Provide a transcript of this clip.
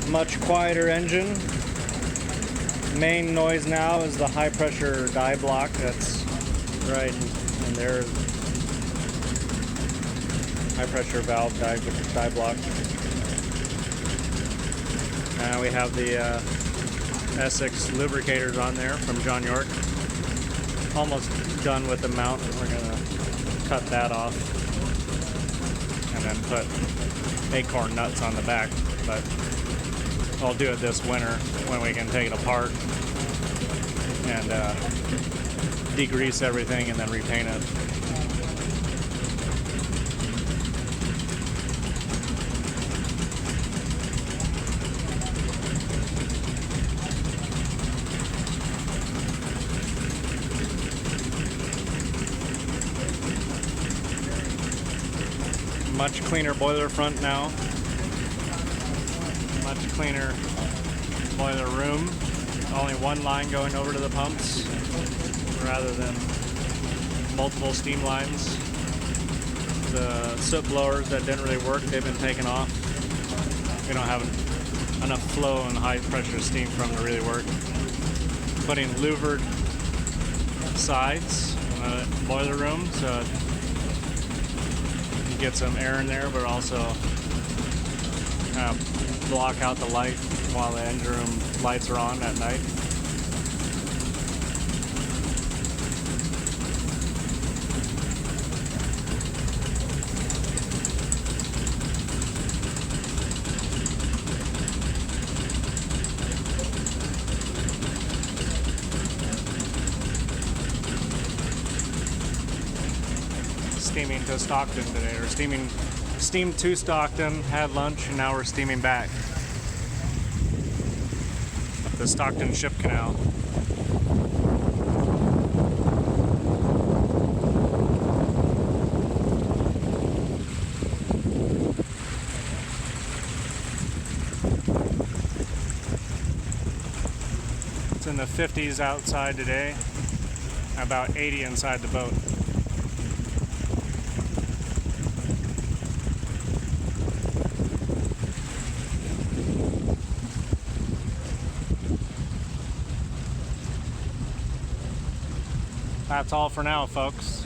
much quieter engine. Main noise now is the high pressure die block that's right in there. High pressure valve die block. And we have the Essex lubricators on there from John York. Almost done with the mount. We're gonna cut that off and then put acorn nuts on the back, but I'll do it this winter when we can take it apart and degrease everything and then repaint it. Much cleaner boiler front now. Much cleaner boiler room. Only one line going over to the pumps rather than multiple steam lines. The soot blowers that didn't really work, they've been taken off. We don't have enough flow and high pressure steam from to really work. Putting louvered sides in the boiler room so get some air in there, but also block out the light while the engine room lights are on at night. Steaming to Stockton today, or steamed to Stockton, had lunch, and now we're steaming back. The Stockton Ship Canal. It's in the 50s outside today, about 80 inside the boat. That's all for now, folks.